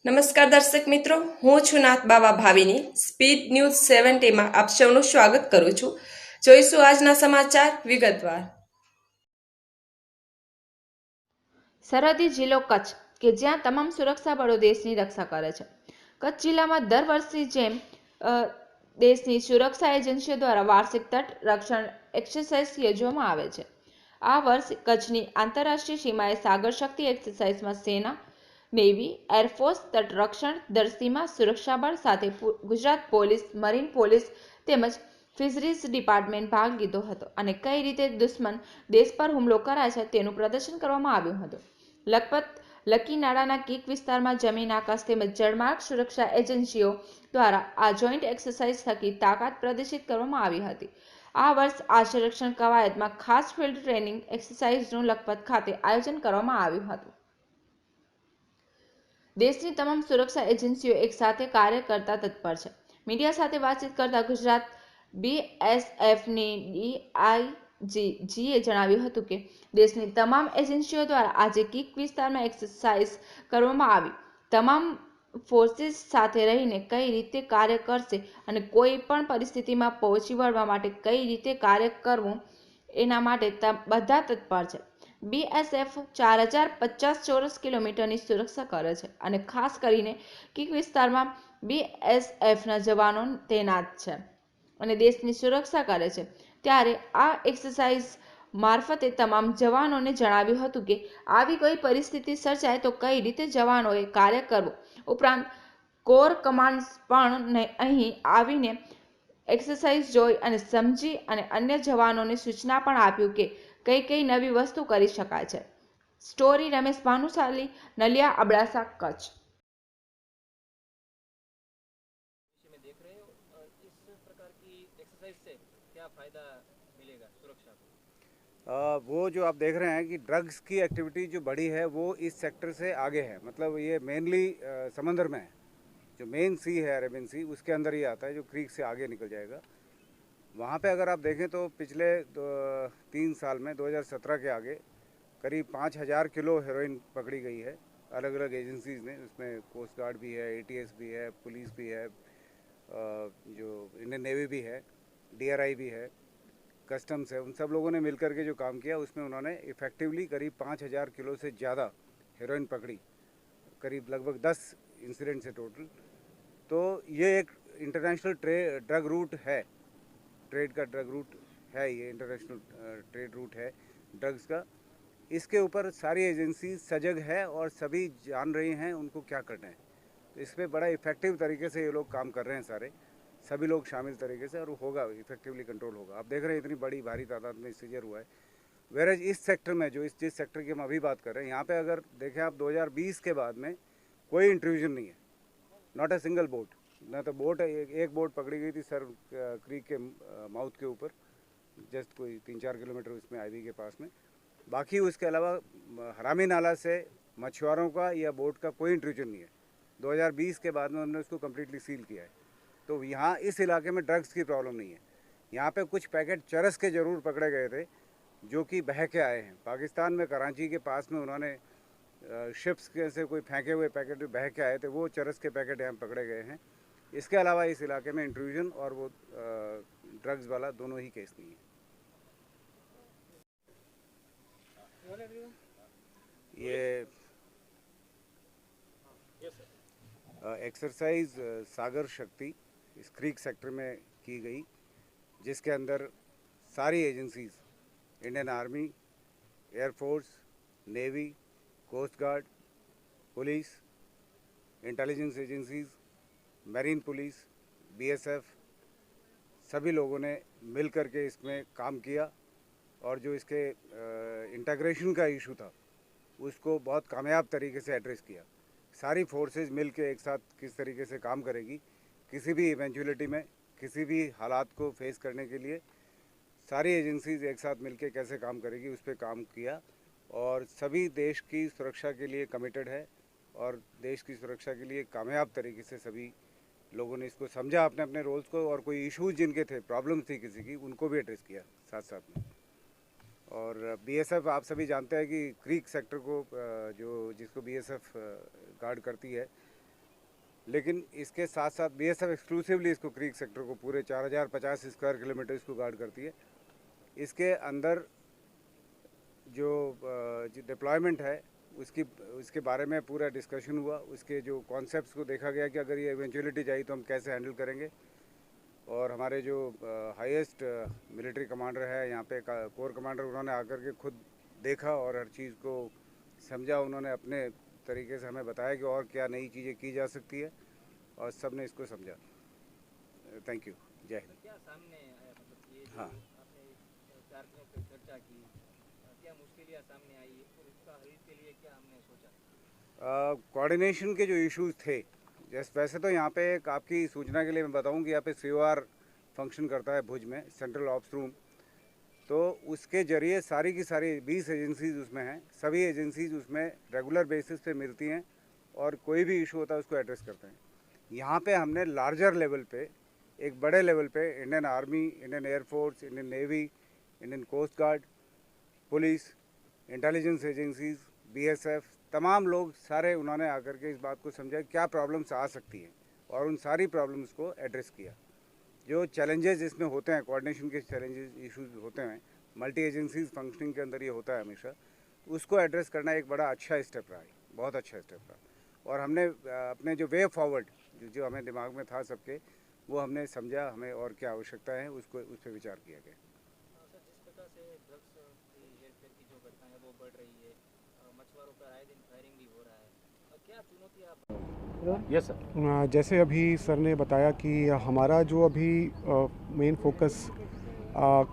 નમસ્કાર દર્શક મિત્રો, હું છું નાથ બાવા ભાવિની. સ્પીડ ન્યૂઝ 70માં આપ સૌનું સ્વાગત કરું છું. જોઈશું આજના સમાચાર વિગતવાર. સરહદી જિલ્લો કચ્છ કે જ્યાં તમામ સુરક્ષા બળો દેશની રક્ષા કરે છે. કચ્છ જિલ્લામાં દર વર્ષની જેમ દેશની સુરક્ષા એજન્સીઓ દ્વારા વાર્ષિક તટ રક્ષણ એક્સરસાઇઝ યોજવામાં આવે છે. આ વર્ષ કચ્છની આંતરરાષ્ટ્રીય સીમાએ સાગર શક્તિ એક્સરસાઇઝમાં સેના, નેવી, એરફોર્સ, તટરક્ષણ દળ, સીમા સુરક્ષા બળ સાથે ગુજરાત પોલીસ, મરીન પોલીસ તેમજ ફિશરીઝ ડિપાર્ટમેન્ટ ભાગ લીધો હતો અને કઈ રીતે દુશ્મન દેશ પર હુમલો કરાય છે તેનું પ્રદર્શન કરવામાં આવ્યું હતું. લખપત લકીનાળાના કીક વિસ્તારમાં જમીન, આકાશ તેમજ જળમાર્ગ સુરક્ષા એજન્સીઓ દ્વારા આ જોઈન્ટ એક્સરસાઇઝ થકી તાકાત પ્રદર્શિત કરવામાં આવી હતી. આ વર્ષ આ સંરક્ષણ કવાયતમાં ખાસ ફિલ્ડ ટ્રેનિંગ એક્સરસાઇઝનું લખપત ખાતે આયોજન કરવામાં આવ્યું હતું. દેશની તમામ સુરક્ષા એજન્સીઓ એક સાથે કાર્ય કરતા તત્પર છે. મીડિયા સાથે વાતચીત કરતા ગુજરાત BSFની DIGએ જણાવ્યું હતું કે દેશની તમામ એજન્સીઓ દ્વારા આજે કીક વિસ્તારમાં એક્સરસાઇઝ કરવામાં આવી. તમામ ફોર્સિસ સાથે રહીને કઈ રીતે કાર્ય કરશે અને કોઈ પણ પરિસ્થિતિમાં પહોંચી વળવા માટે કઈ રીતે કાર્ય કરવું એના માટે બધા તત્પર છે. BSF 4050 ચોરસ કિલોમીટરની સુરક્ષા કરે છે અને ખાસ કરીને કીક વિસ્તારમાં BSFના જવાનો તૈનાત છે અને દેશની સુરક્ષા કરે છે. ત્યારે આ એક્સરસાઇઝ મારફતે તમામ જવાનોને જણાવ્યું હતું કે આવી કોઈ પરિસ્થિતિ સર્જાય તો કઈ રીતે જવાનોએ કાર્ય કરવું. ઉપરાંત કોર કમાન્ડ્સ પણ અહીં આવીને એક્સરસાઇઝ જોઈ અને સમજી અને અન્ય જવાનોને સૂચના પણ આપ્યું કે કઈ નવી વસ્તુ કરી શકાય છે. સ્ટોરી રમેશ ભાનુશાલી, નલિયા, અબડાસા, કચ્છ. में देख रहे हो इस प्रकार की एक्सरसाइज से क्या फ़ायदा मिलेगा सुरक्षा को? वो जो आप देख रहे हैं कि ड्रग्स की एक्टिविटी जो बढ़ी है वो इस सेक्टर से आगे है, मतलब ये मेनली समंदर में है. जो मेन सी है अरेबियन सी, उसके अंदर ही आता है, जो क्रीक से आगे निकल जाएगा. वहाँ पे अगर आप देखें तो पिछले 3 साल में 2017 के आगे करीब 5000 किलो हेरोइन पकड़ी गई है अलग अलग एजेंसीज़ ने. उसमें कोस्ट गार्ड भी है, ATS भी है, पुलिस भी है, जो इंडियन नेवी भी है, DRI भी है, कस्टम्स है. उन सब लोगों ने मिलकर के जो काम किया उसमें उन्होंने इफ़ेक्टिवली करीब 5000 किलो से ज़्यादा हेरोइन पकड़ी. करीब लगभग 10 इंसिडेंट्स है टोटल. तो ये एक इंटरनेशनल ड्रग रूट है, ट्रेड का ड्रग रूट है, ये इंटरनेशनल ट्रेड रूट है ड्रग्स का. इसके ऊपर सारी एजेंसी सजग है और सभी जान रही हैं उनको क्या करना है. तो इस पर बड़ा इफेक्टिव तरीके से ये लोग काम कर रहे हैं सारे, सभी लोग शामिल तरीके से, और होगा इफेक्टिवली कंट्रोल होगा. आप देख रहे हैं इतनी बड़ी भारी तादाद में सीजर हुआ है. वेरज इस सेक्टर में जो जिस सेक्टर की हम अभी बात कर रहे हैं, यहाँ पे अगर देखें आप 2020 के बाद में कोई इंट्रूजन नहीं है, नॉट ए सिंगल बोट. ना तो बोट एक बोट पकड़ी गई थी सर क्रीक के माउथ के ऊपर, जस्ट कोई 3-4 किलोमीटर उसमें आईवी के पास में. बाकी उसके अलावा हरामी नाला से मछुआरों का या बोट का कोई इंट्रूजन नहीं है. 2020 के बाद में हमने उसको कम्प्लीटली सील किया है. तो यहाँ इस इलाके में ड्रग्स की प्रॉब्लम नहीं है. यहाँ पे कुछ पैकेट चरस के ज़रूर पकड़े गए थे जो कि बह के आए हैं पाकिस्तान में. कराची के पास में उन्होंने शिप्स के से कोई फेंके हुए पैकेट बह के आए थे, वो चरस के पैकेट यहाँ पकड़े गए हैं. इसके अलावा इस इलाके में इंट्रूजन और वो ड्रग्स वाला दोनों ही केस नहीं है. ये एक्सरसाइज सागर शक्ति इस क्रीक सेक्टर में की गई, जिसके अंदर सारी agencies, Indian army, air force, navy, coast guard, police, intelligence agencies, marine police, BSF, सभी लोगों ने मिल कर के इसमें काम किया. और जो इसके इंटीग्रेशन का इशू था उसको बहुत कामयाब तरीके से एड्रेस किया. सारी फोर्सेस मिल के एक साथ किस तरीके से काम करेगी, किसी भी इवेंचुअलिटी में, किसी भी हालात को फेस करने के लिए सारी एजेंसीज एक साथ मिल के कैसे काम करेगी, उस पर काम किया. और सभी देश की सुरक्षा के लिए कमिटेड है और देश की सुरक्षा के लिए कामयाब तरीके से सभी लोगों ने इसको समझा, अपने अपने रोल्स को, और कोई इशूज़ जिनके थे, प्रॉब्लम्स थी किसी की, उनको भी एड्रेस किया साथ साथ में. और BSF आप सभी जानते हैं कि क्रीक सेक्टर को जो जिसको BSF गार्ड करती है, लेकिन इसके साथ साथ बीएसएफ एक्सक्लूसिवली इसको क्रीक सेक्टर को पूरे 4050 स्क्वायर किलोमीटर इसको गार्ड करती है। इसके अंदर जो डिप्लॉयमेंट है उसके बारे में पूरा डिस्कशन हुआ। उसके जो कॉन्सेप्ट्स को देखा गया कि अगर ये इवेंचुअलिटी चाहिए तो हम कैसे हैंडल करेंगे। और हमारे जो हाईएस्ट मिलिट्री कमांडर है यहाँ पे कोर कमांडर, उन्होंने आकर के खुद देखा और हर चीज़ को समझा। उन्होंने अपने तरीके से हमें बताया कि और क्या नई चीज़ें की जा सकती है और सब ने इसको समझा। Thank you. जय हिंद। क्या सामने आया, मतलब ये हाँ, आपने कार्यों पर चर्चा की, क्या मुश्किलें सामने आई और इसका हल के लिए क्या हमने सोचा? कोऑर्डिनेशन के जो इश्यूज थे, जैसे वैसे तो यहाँ पे एक आपकी सूचना के लिए मैं बताऊँ कि यहाँ पे COR फंक्शन करता है भुज में, सेंट्रल ऑप्स रूम। तो उसके ज़रिए सारी की सारी 20 एजेंसीज उसमें हैं। सभी एजेंसीज उसमें रेगुलर बेसिस पे मिलती हैं और कोई भी इशू होता है उसको एड्रेस करते हैं। यहाँ पे हमने लार्जर लेवल पे, एक बड़े लेवल पे Indian army, Indian air force, Indian navy, Indian coast guard, police, intelligence agencies, BSF, तमाम लोग सारे उन्होंने आकर के इस बात को समझा क्या प्रॉब्लम्स आ सकती हैं और उन सारी प्रॉब्लम्स को एड्रेस किया। जो चैलेंजेस इसमें होते हैं, कोऑर्डिनेशन के चैलेंजेस इश्यूज होते हैं, मल्टी एजेंसीज फंक्शनिंग के अंदर ये होता है हमेशा, उसको एड्रेस करना एक बड़ा अच्छा स्टेप रहा है, बहुत अच्छा स्टेप रहा। और हमने अपने जो वे फॉरवर्ड जो हमें दिमाग में था सबके, वो हमने समझा हमें और क्या आवश्यकता है उसको उस पर विचार किया गया। सर, जिस प्रकार से ड्रग्स की हेरफेर की जो घटना है वो बढ़ रही है, मछुआरों पर आए दिन फायरिंग भी हो रहा है, क्या चुनौती आप? Yes sir. जैसे अभी सर ने बताया कि हमारा जो अभी मेन फोकस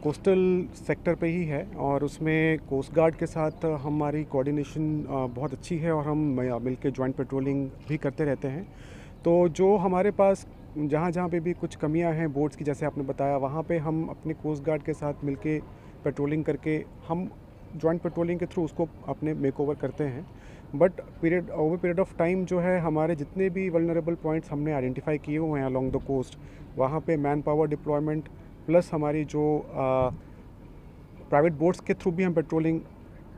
कोस्टल सेक्टर पे ही है और उसमें कोस्ट गार्ड के साथ हमारी कोऑर्डिनेशन बहुत अच्छी है और हम मिलके जॉइंट पेट्रोलिंग भी करते रहते हैं। तो जो हमारे पास जहाँ जहाँ पे भी कुछ कमियां हैं बोट्स की, जैसे आपने बताया, वहाँ पे हम अपने कोस्ट गार्ड के साथ मिलके पेट्रोलिंग करके हम जॉइंट पेट्रोलिंग के थ्रू उसको अपने मेकओवर करते हैं। But over period of time जो है हमारे जितने भी वल्नरेबल पॉइंट्स हमने आइडेंटिफाई किए हुए हैं अलोंग द कोस्ट, वहाँ पे मैन पावर डिप्लॉयमेंट प्लस हमारी जो प्राइवेट बोट्स के थ्रू भी हम पेट्रोलिंग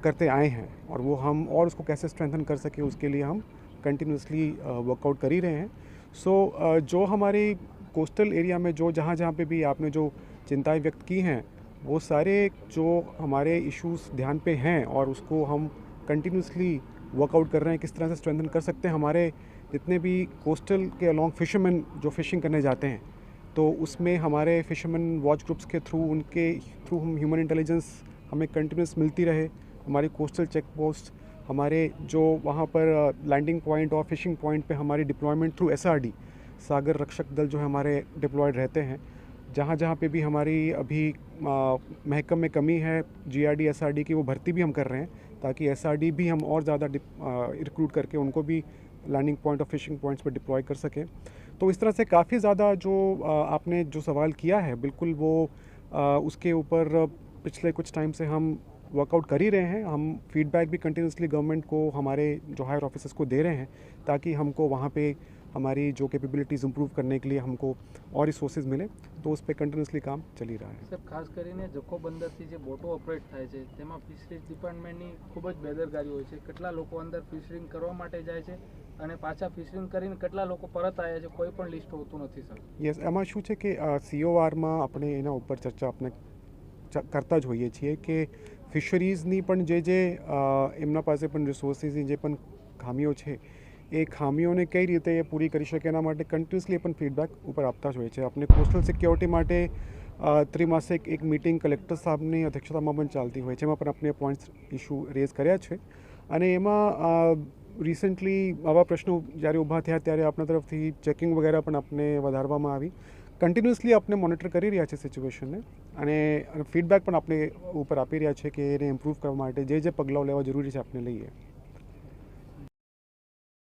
करते आए हैं और वो हम और उसको कैसे स्ट्रेंथन कर सके उसके लिए हम कंटिन्यूसली वर्कआउट कर ही रहे हैं। सो जो हमारी कोस्टल एरिया में जो जहाँ जहाँ पे भी आपने जो चिंताएं व्यक्त की हैं, वो सारे जो हमारे इश्यूज ध्यान पे हैं और उसको हम कंटिन्यूसली वर्कआउट कर रहे हैं किस तरह से स्ट्रेंथन कर सकते हैं। हमारे जितने भी कोस्टल के अलोंग फिशरमैन जो फिशिंग करने जाते हैं, तो उसमें हमारे फिशरमैन वॉच ग्रुप्स के थ्रू, उनके थ्रू हम ह्यूमन इंटेलिजेंस हमें कंटिन्यूस मिलती रहे। हमारी कोस्टल चेक पोस्ट, हमारे जो वहाँ पर लैंडिंग पॉइंट और फिशिंग पॉइंट पे हमारी डिप्लॉयमेंट थ्रू SRD सागर रक्षक दल जो है हमारे डिप्लॉयड रहते हैं। जहाँ जहाँ पे भी हमारी अभी महकम में कमी है GRD SRD की, वो भर्ती भी हम कर रहे हैं ताकि SRD भी हम और ज़्यादा रिक्रूट करके उनको भी लैंडिंग पॉइंट और फिशिंग पॉइंट्स पर डिप्लॉय कर सकें। तो इस तरह से काफ़ी ज़्यादा जो आपने जो सवाल किया है, बिल्कुल वो उसके ऊपर पिछले कुछ टाइम से हम वर्कआउट कर ही रहे हैं। हम फीडबैक भी कंटिन्यूसली गवर्नमेंट को, हमारे जो हायर ऑफिसर्स को दे रहे हैं ताकि हमको वहाँ पे हमारी जो कैपेबिलिटीज़ इम्प्रूव करने के लिए हमको और रिसोर्सेज मिले। तो उस पर कंटिन्यूसली काम चल ही रहा है। સાહેબ, ખાસ કરીને જખો બંદરથી જે બોટો ઓપરેટ થાય છે તેમાં ફિશરીઝ ડિપાર્ટમેન્ટની ખૂબ જ બેદરકારી હોય છે। કેટલા લોકો અંદર ફિશરિંગ કરવા માટે જાય છે અને પાછા ફિશરિંગ કરીને કેટલા લોકો પરત આવ્યા છે, કોઈ પણ લિસ્ટ હોતું નથી સર। યસ, એમાં શું છે કે CORમાં આપણે એના ઉપર ચર્ચા આપણે કરતા જ હોઈએ છીએ કે ફિશરીઝની પણ જે એમના પાસે પણ રિસોર્સિસની જે પણ ખામીઓ છે એ ખામીઓને કઈ રીતે એ પૂરી કરી શકે એના માટે કન્ટિન્યુઅસલી પણ ફીડબેક ઉપર આપતા જ હોય છે। આપણે કોસ્ટલ સિક્યોરિટી માટે ત્રિમાસિક એક મીટિંગ કલેક્ટર સાહેબની અધ્યક્ષતામાં પણ ચાલતી હોય છે, એમાં પણ આપણે પોઈન્ટ્સ ઇસ્યુ રેઝ કર્યા છે અને એમાં રિસન્ટલી આવા પ્રશ્નો જ્યારે ઊભા થયા ત્યારે આપણા તરફથી ચેકિંગ વગેરે પણ આપણે વધારવામાં આવી। કન્ટિન્યુઅસલી આપણે મોનિટર કરી રહ્યા છે સિચ્યુએશનને અને ફીડબેક પણ આપણે ઉપર આપી રહ્યા છે કે એને ઇમ્પ્રૂવ કરવા માટે જે પગલાઓ લેવા જરૂરી છે આપણે લઈએ।